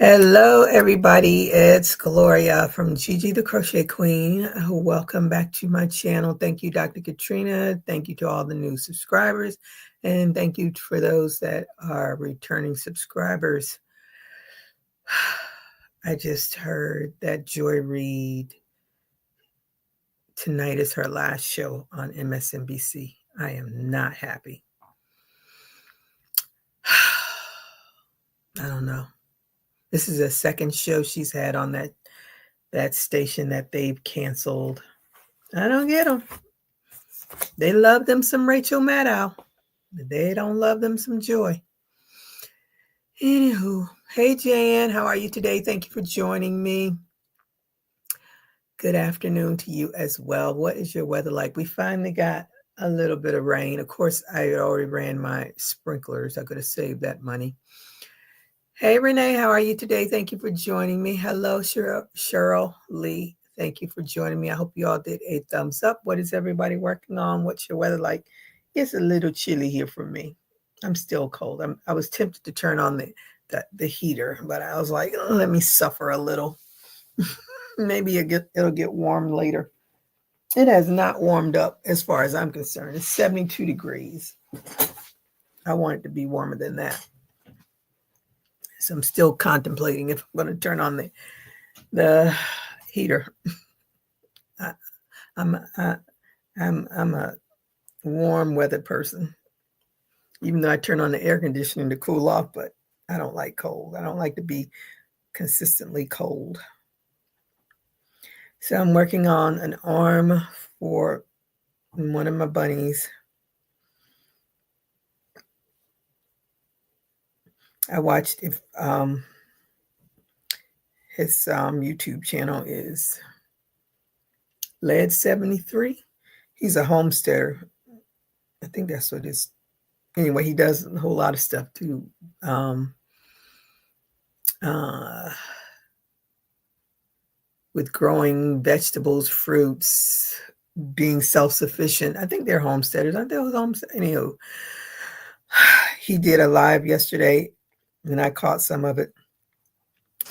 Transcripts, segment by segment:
Hello, everybody. It's Gloria from Gigi the Crochet Queen. Welcome back to my channel. Thank you, Dr. Katrina. Thank you to all the new subscribers. And thank you for those that are returning subscribers. I just heard that Joy Reid tonight is her last show on MSNBC. I am not happy. I don't know. This is the second show she's had on that station that they've canceled. I don't get them. They love them some Rachel Maddow. They don't love them some Joy. Anywho, hey Jan, how are you today? Thank you for joining me. Good afternoon to you as well. What is your weather like? We finally got a little bit of rain. Of course, I already ran my sprinklers. I could have saved that money. Hey Renee, how are you today? Thank you for joining me. Hello, Cheryl Lee. Thank you for joining me. I hope you all did a thumbs up. What is everybody working on? What's your weather like? It's a little chilly here for me. I'm still cold. I was tempted to turn on the heater, but I was like, oh, let me suffer a little. Maybe it'll get warm later. It has not warmed up as far as I'm concerned. It's 72 degrees. I want it to be warmer than that. So I'm still contemplating if I'm going to turn on the heater. I'm a warm weather person, even though I turn on the air conditioning to cool off, but I don't like cold. I don't like to be consistently cold. So I'm working on an arm for one of my bunnies. I watched if his YouTube channel is Led73. He's a homesteader. I think that's what it is. Anyway, he does a whole lot of stuff too. With growing vegetables, fruits, being self-sufficient. I think they're homesteaders. Aren't they homesteaders? Anywho, he did a live yesterday, and I caught some of it.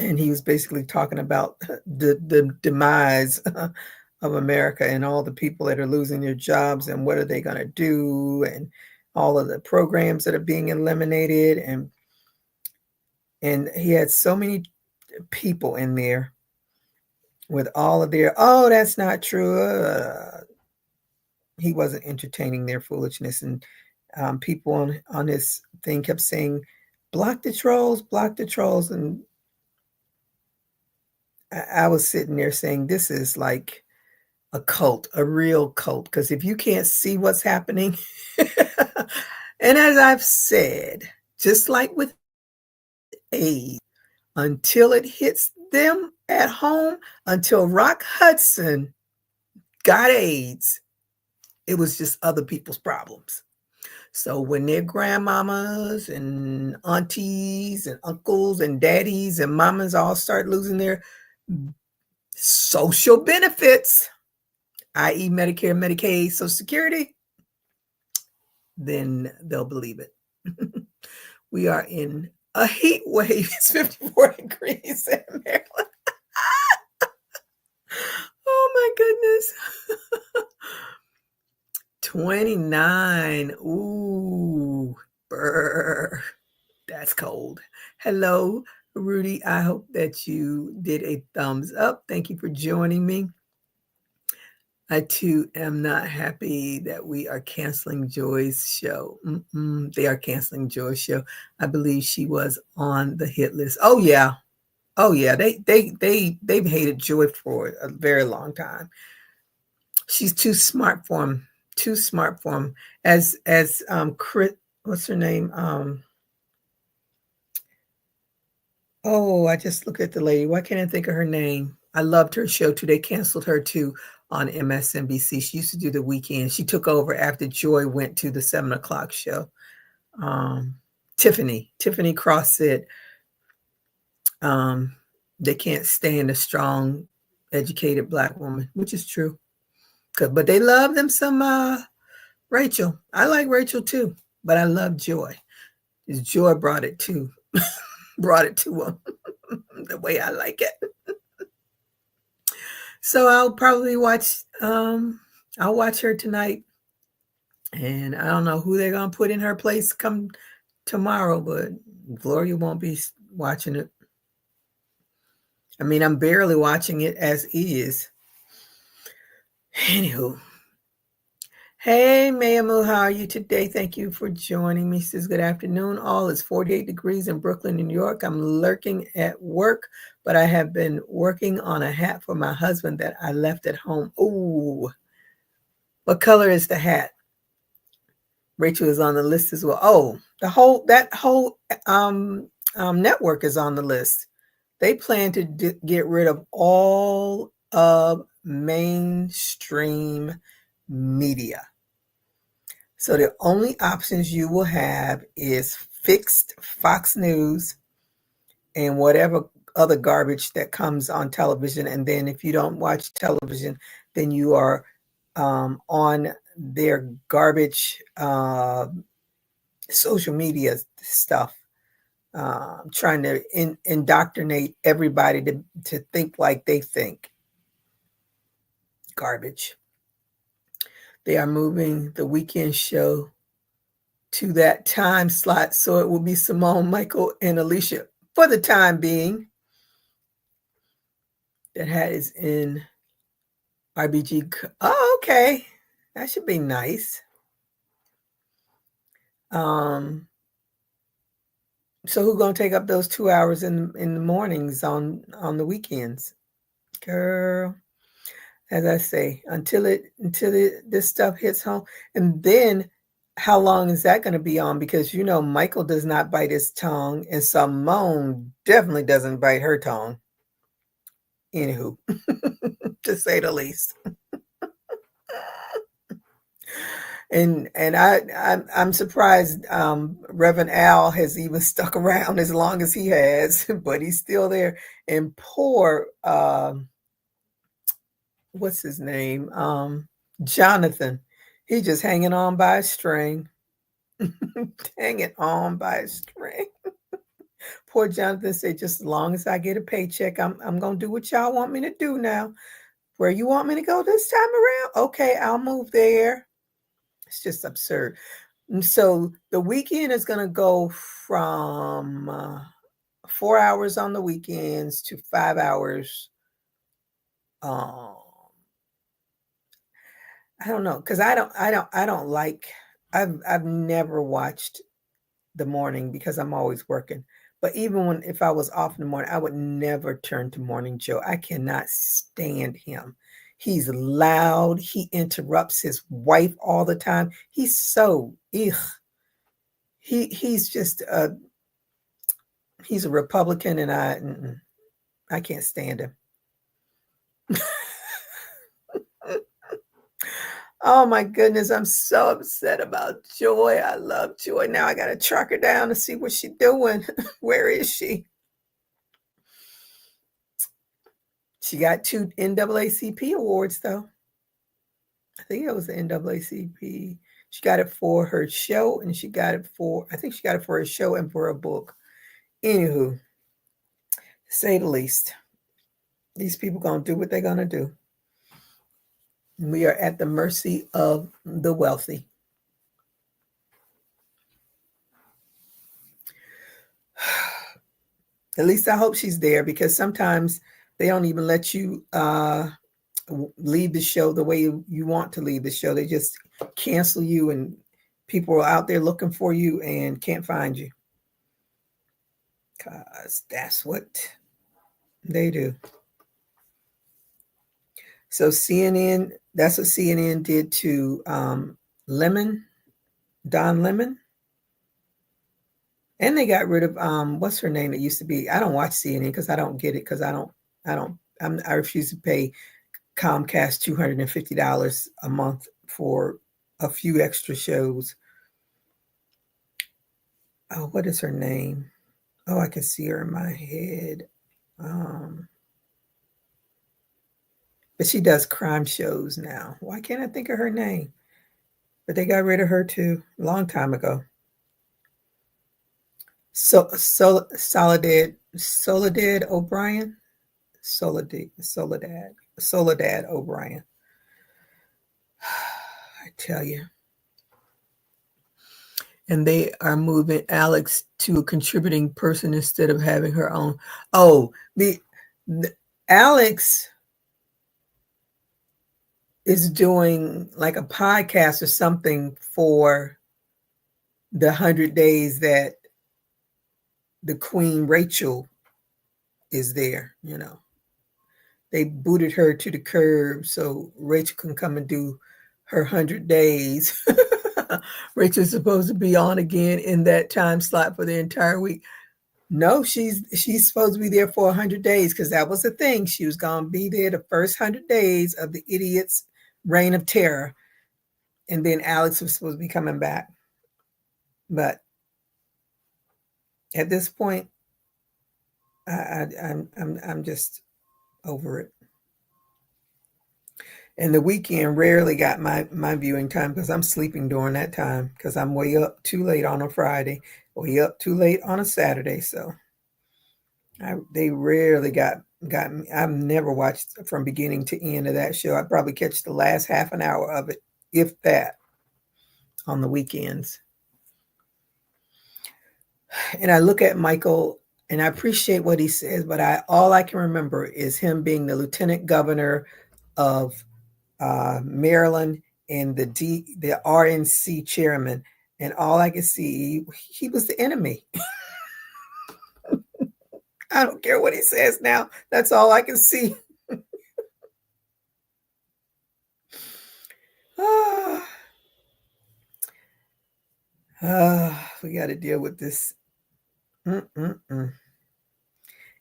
And he was basically talking about the demise of America and all the people that are losing their jobs and what are they going to do, and all of the programs that are being eliminated. And he had so many people in there with all of their, oh, that's not true. He wasn't entertaining their foolishness. And people on his thing kept saying, block the trolls, block the trolls. And I was sitting there saying, this is like a cult, a real cult. Because if you can't see what's happening, and as I've said, just like with AIDS, until it hits them at home, until Rock Hudson got AIDS, it was just other people's problems. So when their grandmamas and aunties and uncles and daddies and mamas all start losing their social benefits, i.e. Medicare, Medicaid, Social Security, then they'll believe it. We are in a heat wave. It's 54 degrees in Maryland. Oh my goodness. 29. Ooh, brr. That's cold. Hello, Rudy. I hope that you did a thumbs up. Thank you for joining me. I too am not happy that we are canceling Joy's show. They are canceling Joy's show. I believe she was on the hit list. Oh yeah. They've hated Joy for a very long time. She's too smart for him. Too smart for him. As Chris, what's her name? I just looked at the lady. Why can't I think of her name? I loved her show too. They canceled her too on MSNBC. She used to do the weekend. She took over after Joy went to the 7 o'clock show. Tiffany Cross said they can't stand a strong, educated Black woman, which is true. But they love them some Rachel. I like Rachel too, but I love Joy. Joy brought it to them. the way I like it. So I'll probably I'll watch her tonight. And I don't know who they're going to put in her place come tomorrow, but Gloria won't be watching it. I mean, I'm barely watching it as is. Anywho. Hey, Mayamu, how are you today? Thank you for joining me. Says good afternoon. All is 48 degrees in Brooklyn, New York. I'm lurking at work, but I have been working on a hat for my husband that I left at home. Ooh, what color is the hat? Rachel is on the list as well. Oh, that whole network is on the list. They plan to get rid of all of mainstream media. So the only options you will have is fixed Fox News and whatever other garbage that comes on television. And then if you don't watch television, then you are on their garbage social media stuff, trying to indoctrinate everybody to think like they think. Garbage. They are moving the weekend show to that time slot, so it will be Simone, Michael, and Alicia for the time being. That hat is in RBG. Oh, okay. That should be nice. So who's gonna take up those 2 hours in the mornings on the weekends? Girl, as I say, until this stuff hits home. And then how long is that going to be on? Because Michael does not bite his tongue, and Simone definitely doesn't bite her tongue. Anywho, to say the least. And I'm surprised Reverend Al has even stuck around as long as he has, but he's still there. And poor what's his name? Jonathan. He's just hanging on by a string. Hanging on by a string. Poor Jonathan said, just as long as I get a paycheck, I'm gonna do what y'all want me to do now. Where you want me to go this time around? Okay, I'll move there. It's just absurd. And so the weekend is going to go from 4 hours on the weekends to 5 hours. I don't know, because I don't like. I've never watched the morning because I'm always working. But even if I was off in the morning, I would never turn to Morning Joe. I cannot stand him. He's loud. He interrupts his wife all the time. He's so he's just he's a Republican, and I can't stand him. Oh my goodness, I'm so upset about Joy. I love Joy. Now I got to track her down to see what she's doing. Where is she? She got 2 NAACP awards, though. I think it was the NAACP. She got it for her show, and I think she got it for her show and for a book. Anywho, to say the least, these people going to do what they're going to do. We are at the mercy of the wealthy. At least I hope she's there, because sometimes they don't even let you leave the show the way you want to leave the show. They just cancel you, and people are out there looking for you and can't find you. Because that's what they do. So CNN, that's what CNN did to Don Lemon. And they got rid of what's her name? It used to be. I don't watch CNN because I don't get it, because I refuse to pay Comcast $250 a month for a few extra shows. Oh, what is her name? Oh, I can see her in my head. But she does crime shows now. Why can't I think of her name? But they got rid of her too a long time ago. So Soledad Soledad O'Brien. Soledad O'Brien. I tell you. And they are moving Alex to a contributing person instead of having her own. Oh, the Alex is doing like a podcast or something for the 100 days that the Queen Rachel is there, you know. They booted her to the curb so Rachel can come and do her 100 days. Rachel's supposed to be on again in that time slot for the entire week. No, she's supposed to be there for 100 days because that was the thing. She was going to be there the first 100 days of the idiot's reign of terror. And then Alex was supposed to be coming back. But at this point, I'm just over it. And the weekend rarely got my viewing time because I'm sleeping during that time because I'm way up too late on a Friday, way up too late on a Saturday. So they rarely got me. I've never watched from beginning to end of that show. I probably catch the last half an hour of it, if that, on the weekends. And I look at Michael and I appreciate what he says, but all I can remember is him being the lieutenant governor of Maryland and the RNC chairman, and all I could see, he was the enemy. I don't care what he says now. That's all I can see. We got to deal with this.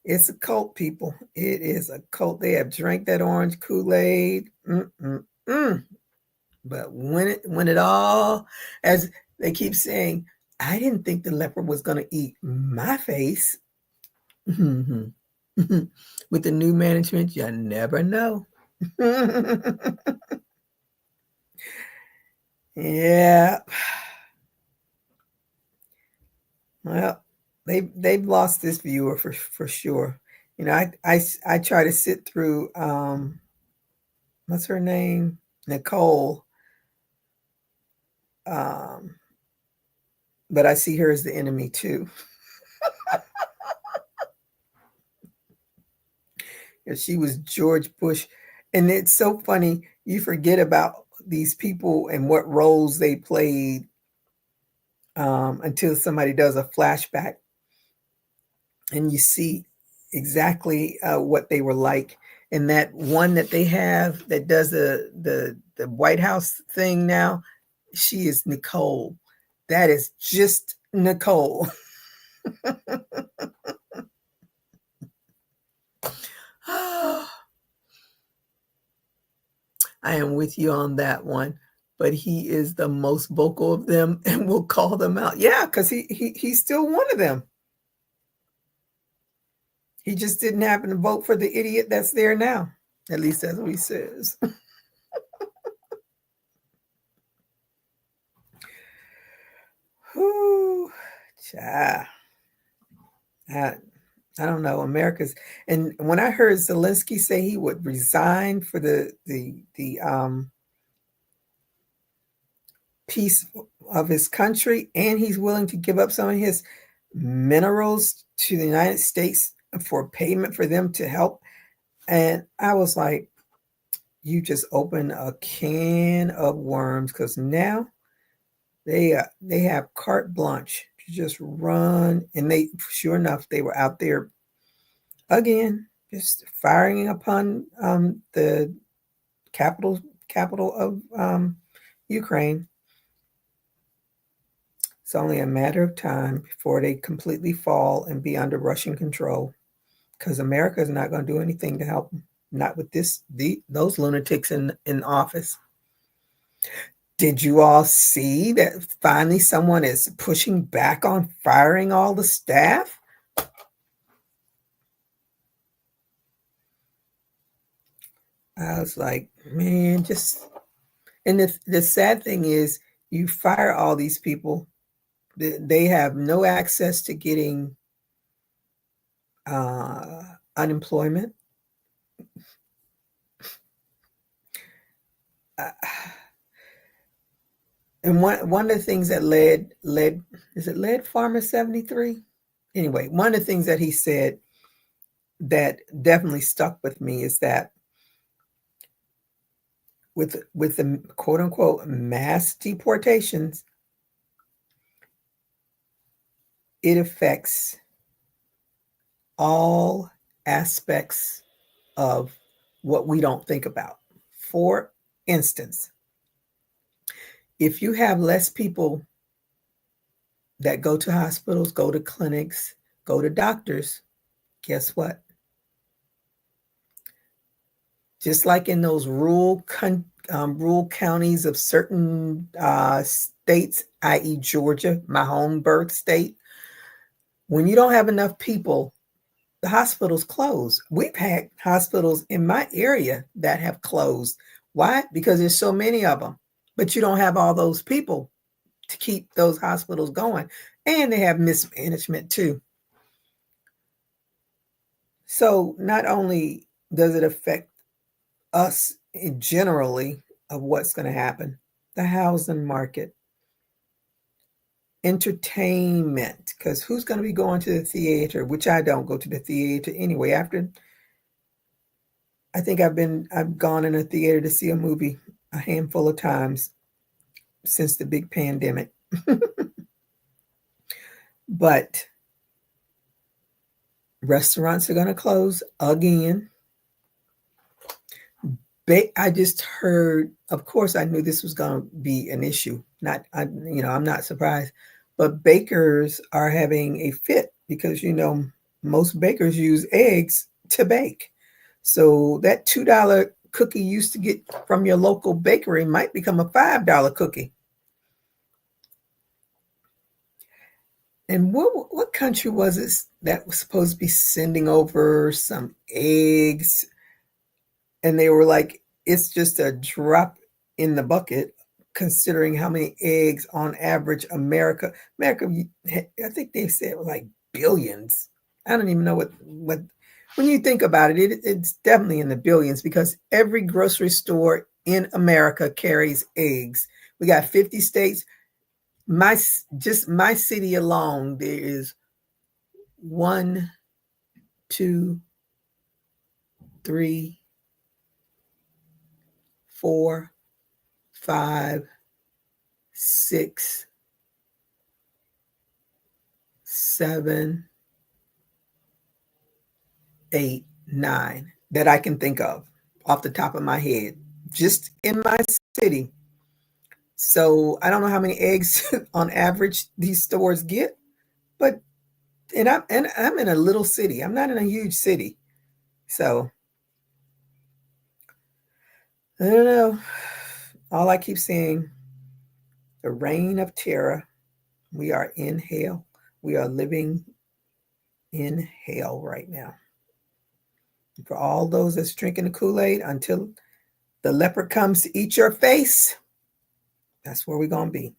It's a cult, people. It is a cult. They have drank that orange Kool-Aid. But when it all, as they keep saying, I didn't think the leopard was going to eat my face. With the new management, you never know. Yeah. Well, they've lost this viewer for sure. You know, I try to sit through what's her name? Nicole. But I see her as the enemy too. She was George Bush. And it's so funny, you forget about these people and what roles they played until somebody does a flashback and you see exactly what they were like. And that one that they have that does the White House thing now, she is Nicole. That is just Nicole. I am with you on that one, but he is the most vocal of them and will call them out. Yeah, because he's still one of them. He just didn't happen to vote for the idiot that's there now. At least that's what he says. Whew, child. I don't know. America's, and when I heard Zelensky say he would resign for the peace of his country, and he's willing to give up some of his minerals to the United States for payment for them to help, and I was like, you just open a can of worms because now they have carte blanche to just run, and they sure enough they were out there again just firing upon the capital of Ukraine. It's only a matter of time before they completely fall and be under Russian control, because America is not going to do anything to help them. Not with those lunatics in office. Did you all see that finally someone is pushing back on firing all the staff? I was like, man, and the sad thing is you fire all these people, they have no access to getting unemployment. Uh, and one of the things that led is it led Farmer 73? Anyway, one of the things that he said that definitely stuck with me is that with the quote unquote mass deportations, it affects all aspects of what we don't think about. For instance, if you have less people that go to hospitals, go to clinics, go to doctors, guess what? Just like in those rural counties of certain states, i.e., Georgia, my home birth state, when you don't have enough people, the hospitals close. We've had hospitals in my area that have closed. Why? Because there's so many of them, but you don't have all those people to keep those hospitals going. And they have mismanagement too. So not only does it affect us generally of what's going to happen, the housing market, entertainment, because who's going to be going to the theater, which I don't go to the theater anyway. After I think I've gone in a theater to see a movie a handful of times since the big pandemic. But restaurants are going to close again. I just heard, of course, I knew this was going to be an issue. I'm not surprised. But bakers are having a fit because, most bakers use eggs to bake. So that $2 cookie you used to get from your local bakery might become a $5 cookie. And what country was it that was supposed to be sending over some eggs? And they were like, it's just a drop in the bucket, considering how many eggs on average America, I think they said like billions. I don't even know what when you think about it, it's definitely in the billions because every grocery store in America carries eggs. We got 50 states. My city alone, there is 1, 2, 3, 4, 5, 6, 7, 8, 9 that I can think of off the top of my head, just in my city. So I don't know how many eggs on average these stores get, but I'm in a little city. I'm not in a huge city, so I don't know. All I keep saying, the reign of terror. We are in hell. We are living in hell right now. For all those that's drinking the Kool-Aid, until the leopard comes to eat your face, that's where we're going to be.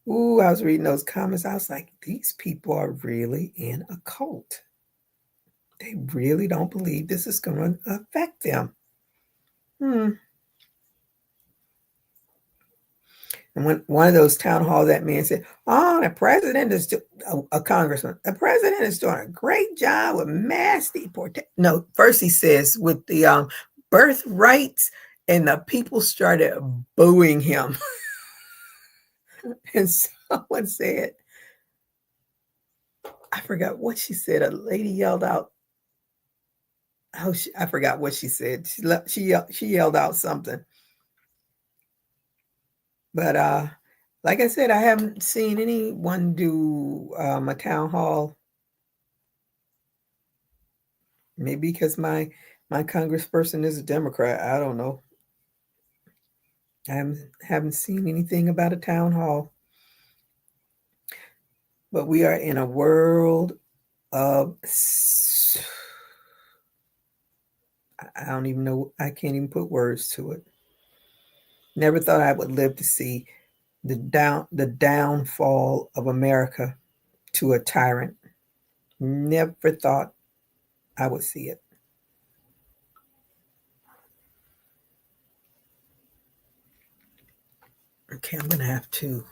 Ooh, I was reading those comments. I was like, these people are really in a cult. They really don't believe this is going to affect them. And when one of those town halls, that man said, "Oh, the president is a congressman. The president is doing a great job with mass deportation." No, first he says with the birth rights, and the people started booing him. And someone said, I forgot what she said. A lady yelled out, "Oh, I forgot what she said." She yelled out something. But like I said, I haven't seen anyone do a town hall. Maybe because my congressperson is a Democrat. I don't know. I haven't seen anything about a town hall. But we are in a world of, I don't even know. I can't even put words to it. Never thought I would live to see the downfall of America to a tyrant. Never thought I would see it. Okay, I'm going to have to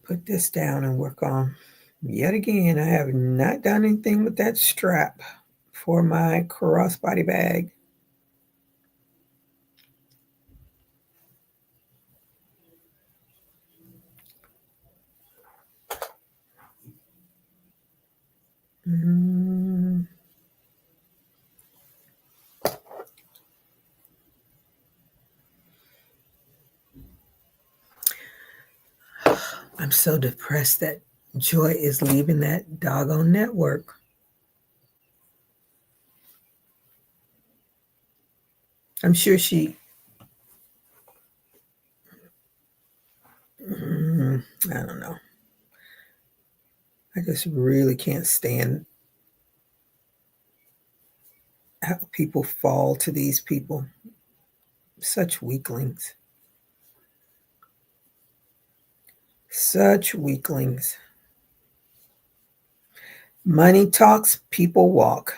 put this down and work on. Yet again, I have not done anything with that strap for my crossbody bag. I'm so depressed that Joy is leaving that doggone network. I'm sure she... I don't know. I just really can't stand how people fall to these people. Such weaklings. Such weaklings. Money talks, people walk.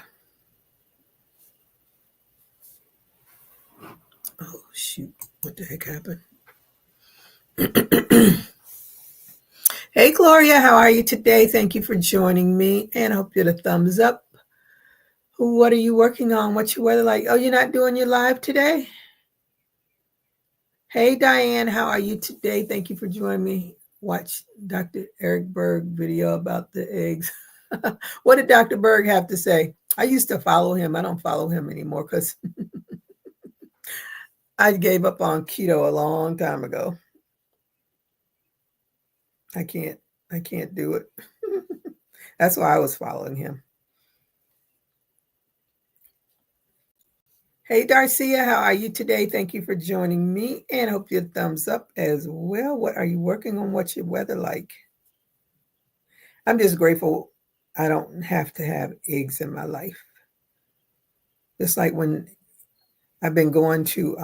Oh, shoot. What the heck happened? Hey, Gloria, how are you today? Thank you for joining me, and I hope you get a thumbs up. What are you working on? What's your weather like? Oh, you're not doing your live today? Hey, Diane, how are you today? Thank you for joining me. Watch Dr. Eric Berg video about the eggs. What did Dr. Berg have to say? I used to follow him. I don't follow him anymore because I gave up on keto a long time ago. I can't do it. That's why I was following him. Hey, Darcia, how are you today? Thank you for joining me, and I hope you thumbs up as well. What are you working on? What's your weather like? I'm just grateful I don't have to have eggs in my life. Just like when I've been going to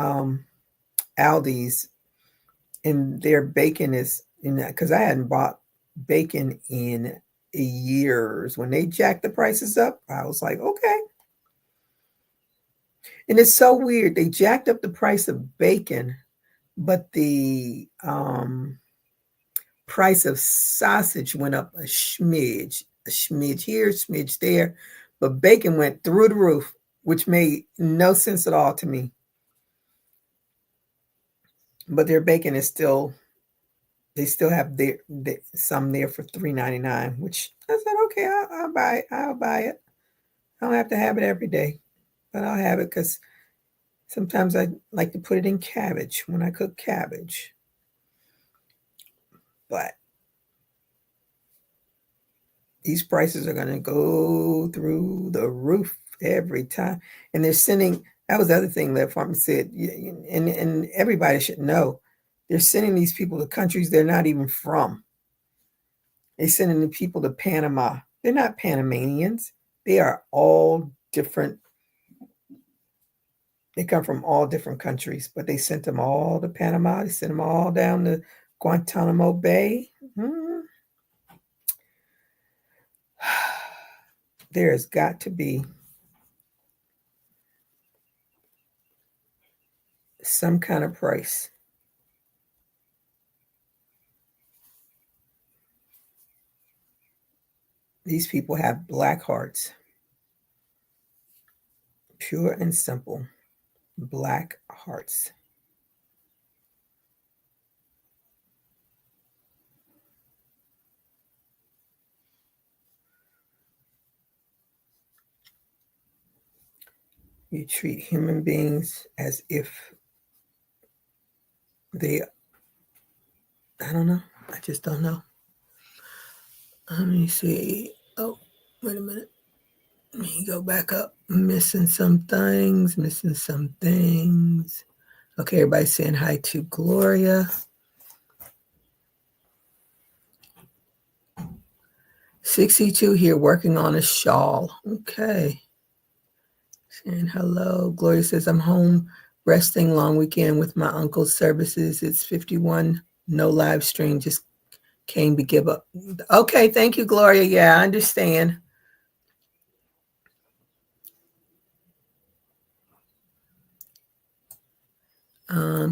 Aldi's, and their bacon is in that, because I hadn't bought bacon in years. When they jacked the prices up, I was like, okay. And it's so weird. They jacked up the price of bacon, but the price of sausage went up a smidge here, a smidge there. But bacon went through the roof, which made no sense at all to me. But their bacon is still, they still have some there for $3.99, which I said, okay, I'll buy it. I'll buy it. I don't have to have it every day, but I'll have it because sometimes I like to put it in cabbage when I cook cabbage. But these prices are going to go through the roof every time. And they're sending, that was the other thing that Farmer said, and everybody should know, they're sending these people to countries they're not even from. They're sending the people to Panama. They're not Panamanians. They are all different. They come from all different countries, but they sent them all to Panama. They sent them all down to Guantanamo Bay. There has got to be some kind of price. These people have black hearts. Pure and simple. Black hearts. You treat human beings as if they, I don't know. I just don't know. Let me see. Oh, wait a minute. Let me go back up. Missing some things. Okay, everybody's saying hi to Gloria. 62 here working on a shawl. Okay. Saying hello. Gloria says, I'm home resting long weekend with my uncle's services. It's 51, no live stream, just came to give up. Okay, thank you, Gloria. Yeah, I understand.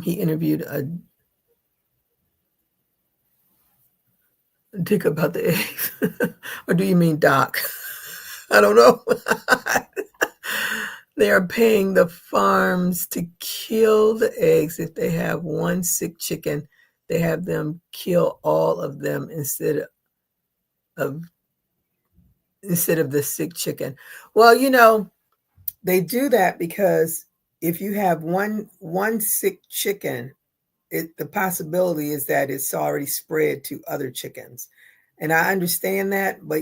He interviewed a dick about the eggs. Or do you mean Doc? I don't know. They are paying the farms to kill the eggs. If they have one sick chicken, they have them kill all of them of instead of the sick chicken. Well, they do that because if you have one sick chicken, the possibility is that it's already spread to other chickens. And I understand that, but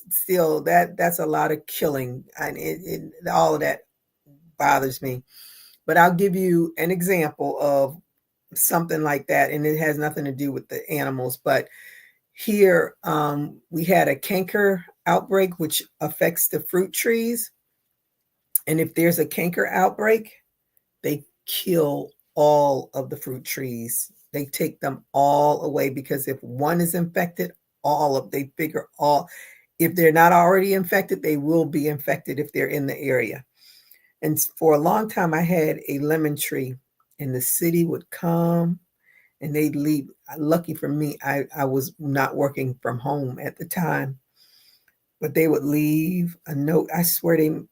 still that's a lot of killing, and all of that bothers me. But I'll give you an example of something like that, and it has nothing to do with the animals. But here we had a canker outbreak, which affects the fruit trees. And if there's a canker outbreak, they kill all of the fruit trees. They take them all away, because if one is infected, they figure if they're not already infected, they will be infected if they're in the area. And for a long time, I had a lemon tree, and the city would come and they'd leave. Lucky for me, I was not working from home at the time, but they would leave a note. I swear they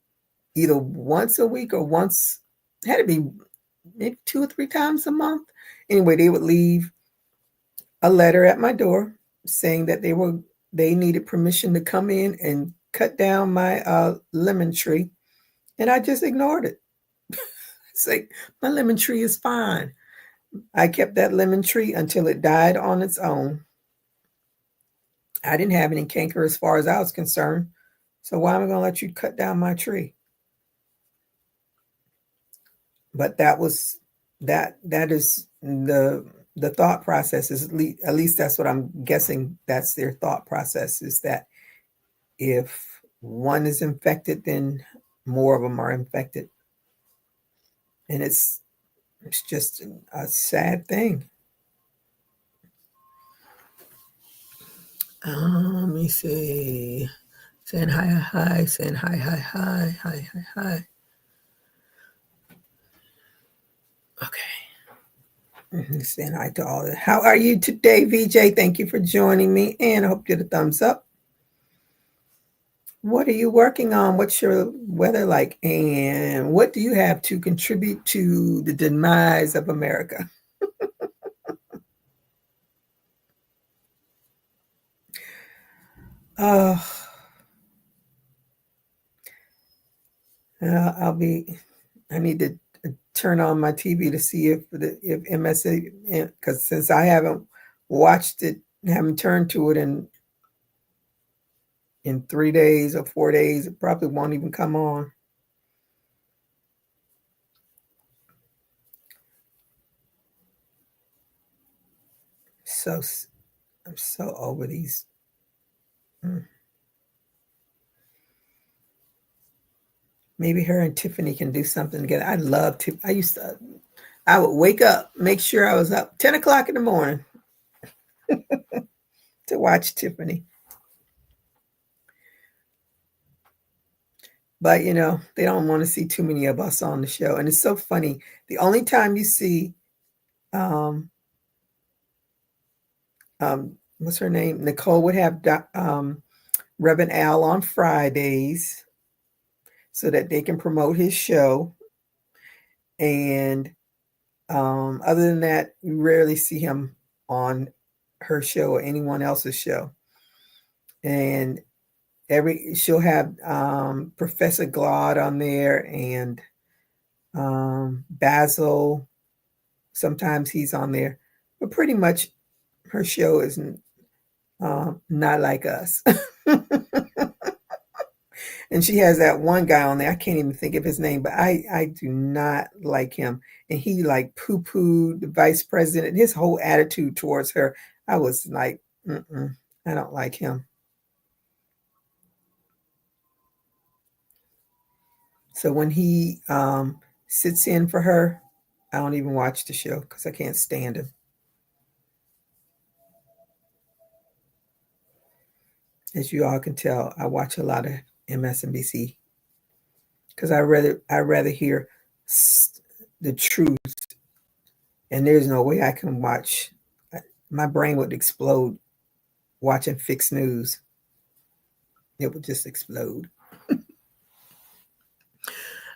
either once a week or had to be maybe 2 or 3 times a month. Anyway, they would leave a letter at my door saying that they needed permission to come in and cut down my lemon tree, and I just ignored it. It's like, my lemon tree is fine. I kept that lemon tree until it died on its own. I didn't have any canker as far as I was concerned. So why am I going to let you cut down my tree? But that is the thought process. Is at least that's what I'm guessing. That's their thought process, is that if one is infected, then more of them are infected. And it's just a sad thing. Let me see. Saying hi, saying hi. Okay. Saying hi to all. How are you today, VJ? Thank you for joining me, and I hope you get a thumbs up. What are you working on? What's your weather like? And what do you have to contribute to the demise of America? I need to turn on my TV to see if MSA, because since I haven't watched it, haven't turned to it in 3 days or 4 days, it probably won't even come on. So I'm so over these. Maybe her and Tiffany can do something together. I love Tiffany. I would wake up, make sure I was up 10 o'clock in the morning to watch Tiffany. But, they don't want to see too many of us on the show. And it's so funny. The only time you see, what's her name? Nicole would have Reverend Al on Fridays so that they can promote his show. And other than that, you rarely see him on her show or anyone else's show. And she'll have Professor Glaude on there, and Basil. Sometimes he's on there, but pretty much her show isn't not like us. And she has that one guy on there. I can't even think of his name, but I do not like him. And he like poo-pooed the vice president. His whole attitude towards her, I was like, I don't like him. So when he sits in for her, I don't even watch the show because I can't stand him. As you all can tell, I watch a lot of MSNBC because I rather hear the truth. And there's no way I can watch. My brain would explode watching fixed news. It would just explode.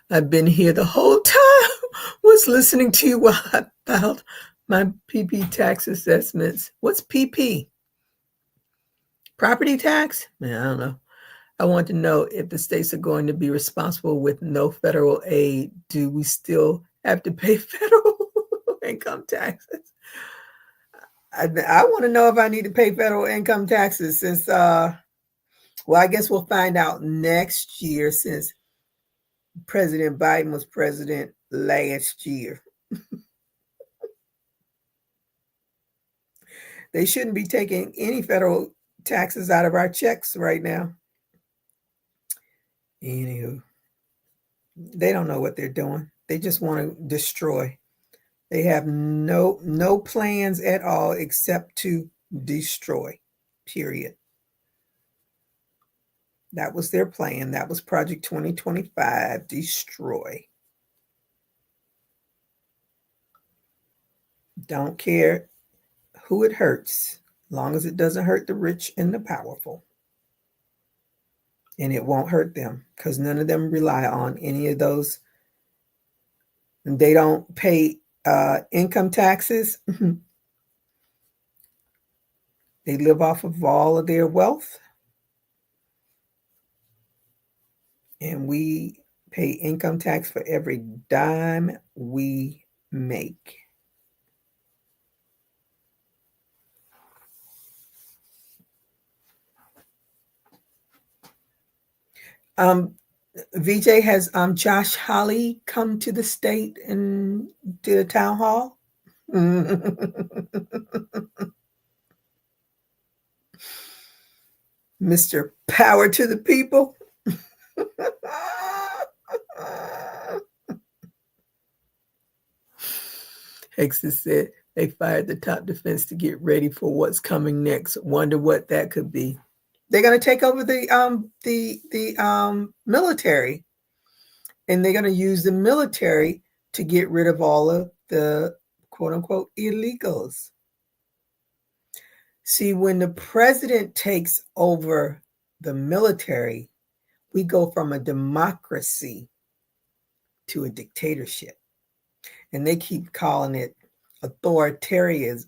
I've been here the whole time, was listening to you while I filed my PP tax assessments. What's PP? Property tax? Man, I don't know. I want to know if the states are going to be responsible with no federal aid. Do we still have to pay federal income taxes? I want to know if I need to pay federal income taxes since, well, I guess we'll find out next year since President Biden was president last year. They shouldn't be taking any federal taxes out of our checks right now. Anywho, they don't know what they're doing. They just want to destroy. They have no plans at all except to destroy, period. That was their plan. That was Project 2025, destroy. Don't care who it hurts, as long as it doesn't hurt the rich and the powerful. And it won't hurt them because none of them rely on any of those. They don't pay income taxes. They live off of all of their wealth. And we pay income tax for every dime we make. VJ, has Josh Hawley come to the state and did a town hall? Mr. Power to the People. Hexus said they fired the top defense to get ready for what's coming next. Wonder what that could be. They're going to take over the military, and they're going to use the military to get rid of all of the quote unquote illegals. See, when the president takes over the military, we go from a democracy to a dictatorship. And they keep calling it authoritarianism.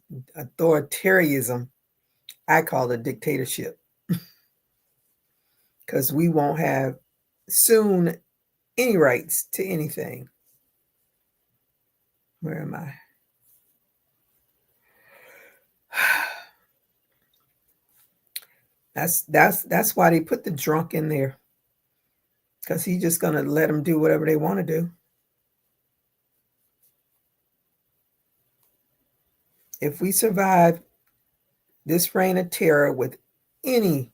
I call it dictatorship. Because we won't have soon any rights to anything. Where am I? That's why they put the drunk in there. Because he's just going to let them do whatever they want to do. If we survive this reign of terror with any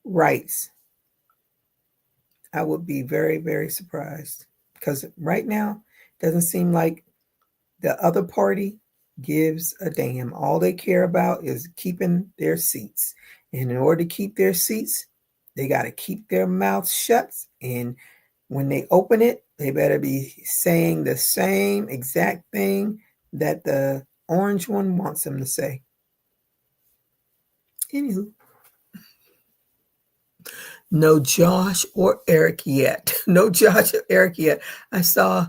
rights, I would be very, very surprised. Because right now, it doesn't seem like the other party gives a damn. All they care about is keeping their seats. And in order to keep their seats, they got to keep their mouths shut. And when they open it, they better be saying the same exact thing that the orange one wants them to say. Anywho. No Josh or Eric yet. No Josh or Eric yet. I saw,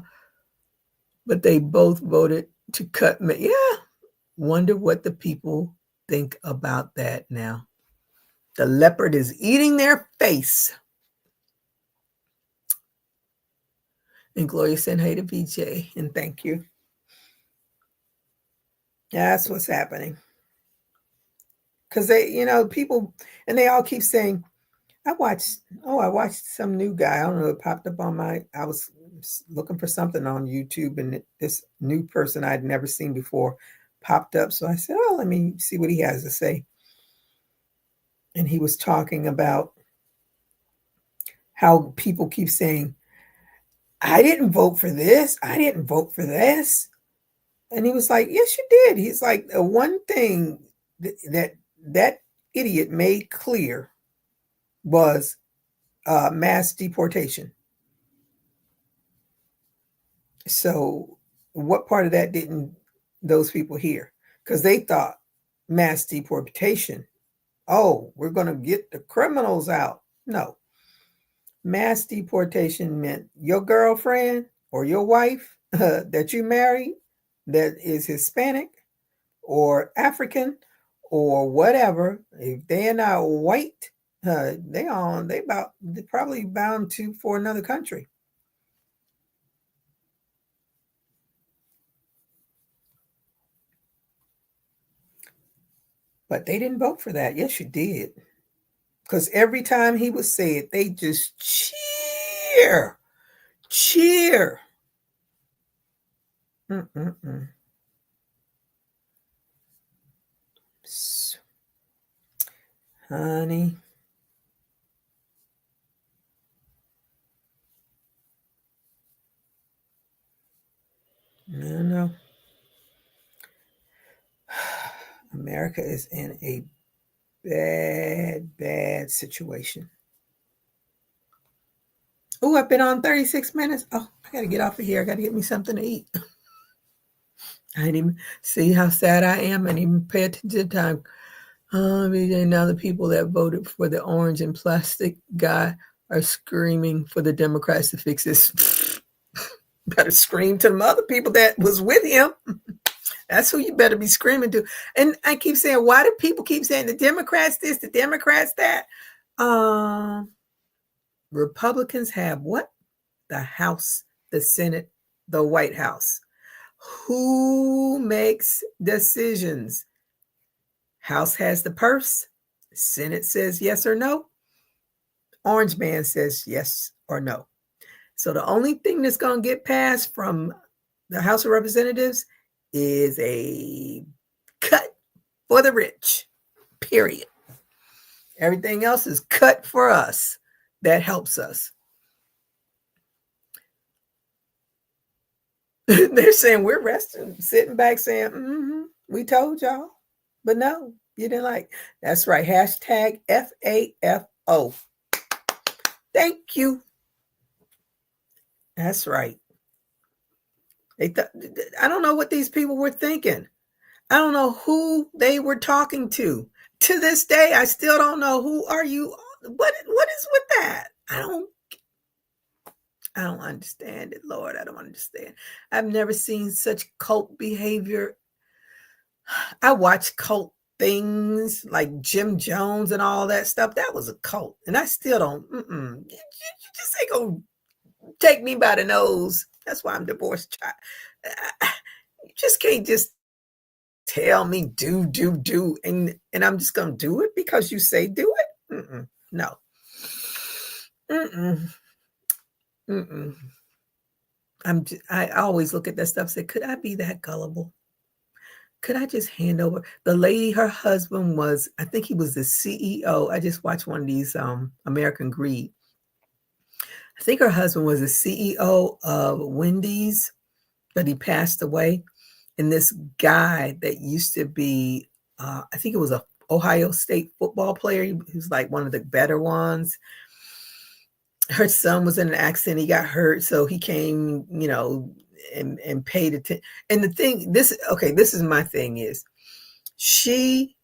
but they both voted to cut me. Yeah. Wonder what the people think about that now. The leopard is eating their face. And Gloria said, hey to VJ, and thank you. That's what's happening. Because they, people, and they all keep saying, I watched some new guy. I don't know, it popped up on I was looking for something on YouTube, and this new person I'd never seen before popped up. So I said, oh, let me see what he has to say. And he was talking about how people keep saying, I didn't vote for this. I didn't vote for this. And he was like, yes, you did. He's like, the one thing that idiot made clear was mass deportation. So what part of that didn't those people hear? Because they thought mass deportation, oh, we're going to get the criminals out. No, mass deportation meant your girlfriend or your wife that you married that is Hispanic or African or whatever. If they're not white, they probably bound to for another country. But they didn't vote for that. Yes, you did. Because every time he would say it, they just cheer, cheer. Mm-mm-mm. Honey. No. America is in a bad situation. Oh, I've been on 36 minutes. Oh, I got to get off of here. I got to get me something to eat. I didn't even see how sad I am. I didn't even pay attention to time. Now the people that voted for the orange and plastic guy are screaming for the Democrats to fix this. Better scream to the other people that was with him. That's who you better be screaming to. And I keep saying, why do people keep saying the Democrats this, the Democrats that? Republicans have what? The House, the Senate, the White House. Who makes decisions? House has the purse. Senate says yes or no. Orange man says yes or no. So the only thing that's going to get passed from the House of Representatives is a cut for the rich, period. Everything else is cut for us. That helps us. They're saying we're resting, sitting back saying, we told y'all. But no, you didn't like. That's right. Hashtag FAFO. Thank you. That's right. I don't know what these people were thinking. I don't know who they were talking to. To this day, I still don't know who are you. What is with that? I don't understand it, Lord. I don't understand. I've never seen such cult behavior. I watch cult things like Jim Jones and all that stuff. That was a cult. And I still don't. You just ain't going to take me by the nose. That's why I'm divorced. You just can't just tell me do. And I'm just going to do it because you say do it. No. I always look at that stuff and say, could I be that gullible? Could I just hand over? The lady, her husband was, I think he was the CEO. I just watched one of these American Greed. I think her husband was the CEO of Wendy's, but he passed away. And this guy that used to be, I think it was a Ohio State football player. He was like one of the better ones. Her son was in an accident. He got hurt. So he came, and paid attention. And the thing, this is my thing is she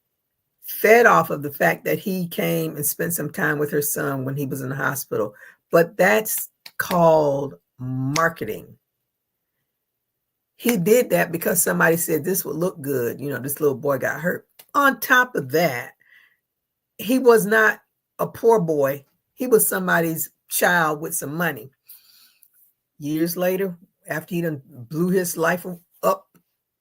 fed off of the fact that he came and spent some time with her son when he was in the hospital. But that's called marketing. He did that because somebody said this would look good. This little boy got hurt. On top of that, he was not a poor boy. He was somebody's child with some money. Years later, after he done blew his life up,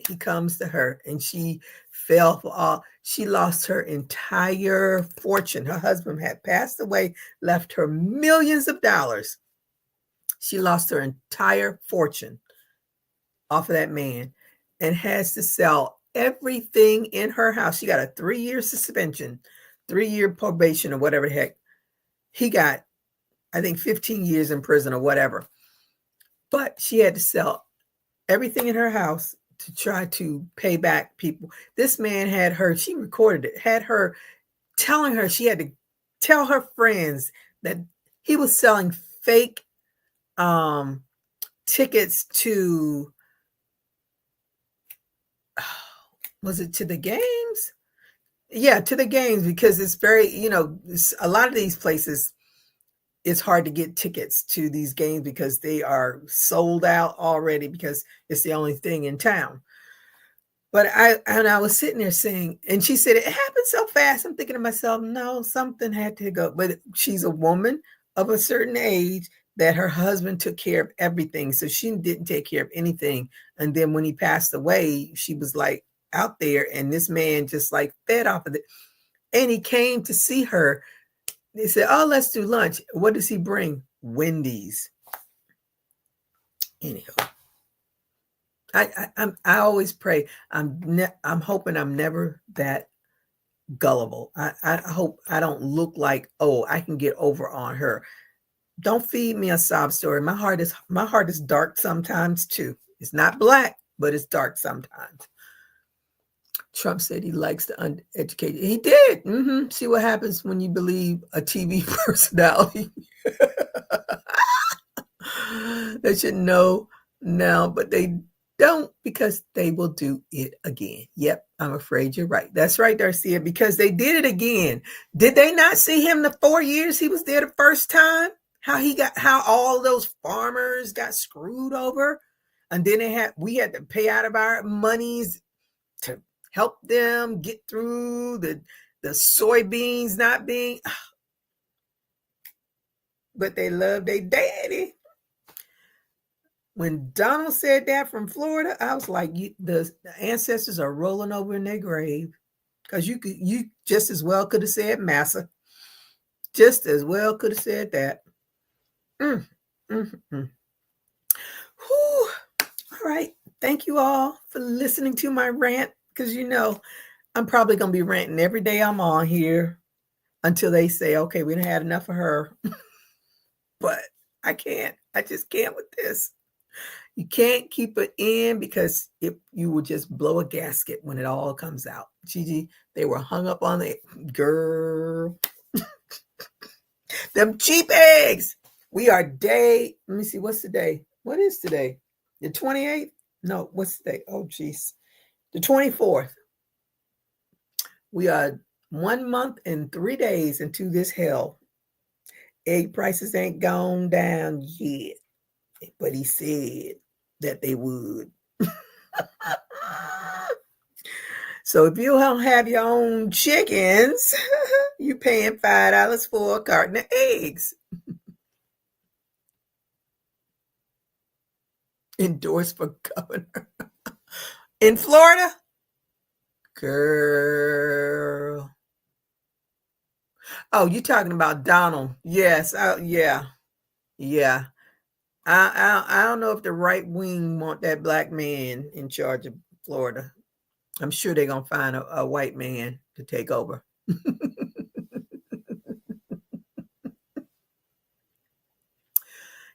he comes to her and she fell for all. She lost her entire fortune. Her husband had passed away, left her millions of dollars. She lost her entire fortune off of that man and has to sell everything in her house. She got a 3-year suspension, 3-year probation or whatever the heck. He got, I think, 15 years in prison or whatever. but she had to sell everything in her house to try to pay back people. This man had her, she recorded it, had her telling her she had to tell her friends that he was selling fake tickets to, was it to the games? Yeah, to the games, because it's very, a lot of these places, it's hard to get tickets to these games because they are sold out already because it's the only thing in town. But I was sitting there saying, and she said, it happened so fast. I'm thinking to myself, no, something had to go. But she's a woman of a certain age that her husband took care of everything. So she didn't take care of anything. And then when he passed away, she was like out there, and this man just like fed off of it. And he came to see her. They said, oh, let's do lunch. What does he bring? Wendy's. Anyhow, I always pray. I'm hoping I'm never that gullible. I hope I don't look like, oh, I can get over on her. Don't feed me a sob story. My heart is dark sometimes too. It's not black, but it's dark sometimes. Trump said he likes the uneducated. He did. See what happens when you believe a TV personality. They should know now, but they don't, because they will do it again. Yep, I'm afraid you're right. That's right, Darcia, because they did it again. Did they not see him the 4 years he was there the first time? How all those farmers got screwed over, and then we had to pay out of our monies to help them get through the soybeans not being, but they love their daddy. When Donald said that from Florida, I was like, the ancestors are rolling over in their grave, because you just as well could have said Massa. Just as well could have said that. Whew. All right. Thank you all for listening to my rant, because I'm probably going to be ranting every day I'm on here until they say, okay, we done had enough of her. But I can't. I just can't with this. You can't keep it in, because you will just blow a gasket when it all comes out. Gigi, they were hung up on the girl. Them cheap eggs. We are let me see, what's the day? What is today? The 28th? No, what's the day? Oh, geez. The 24th. We are 1 month and 3 days into this hell. Egg prices ain't gone down yet, but he said that they would. So if you don't have your own chickens, you're paying $5 for a carton of eggs. Endorsed for governor. In Florida? Girl. Oh, you're talking about Donald. Yes. Yeah. I don't know if the right wing want that black man in charge of Florida. I'm sure they're going to find a white man to take over.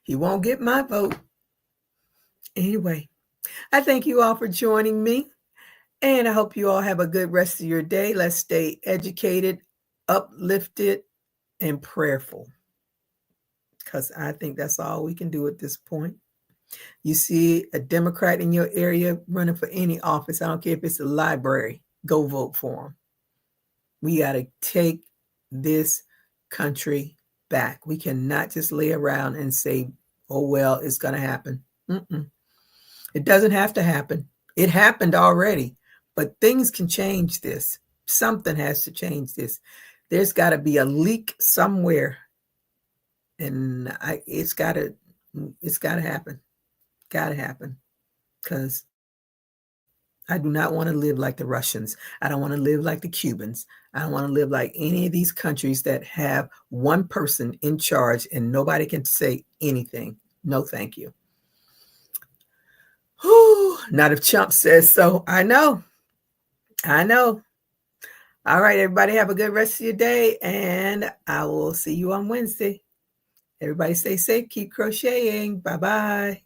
He won't get my vote. Anyway, I thank you all for joining me, and I hope you all have a good rest of your day. Let's stay educated, uplifted, and prayerful, because I think that's all we can do at this point. You see a Democrat in your area running for any office, I don't care if it's a library, go vote for them. We got to take this country back. We cannot just lay around and say, oh, well, it's going to happen. It doesn't have to happen. It happened already, but things can change this. Something has to change this. There's got to be a leak somewhere, and it's got to happen. Got to happen, because I do not want to live like the Russians. I don't want to live like the Cubans. I don't want to live like any of these countries that have one person in charge and nobody can say anything. No, thank you. Whew, not if Trump says so. I know. All right, everybody, have a good rest of your day, and I will see you on Wednesday. Everybody stay safe. Keep crocheting. Bye-bye.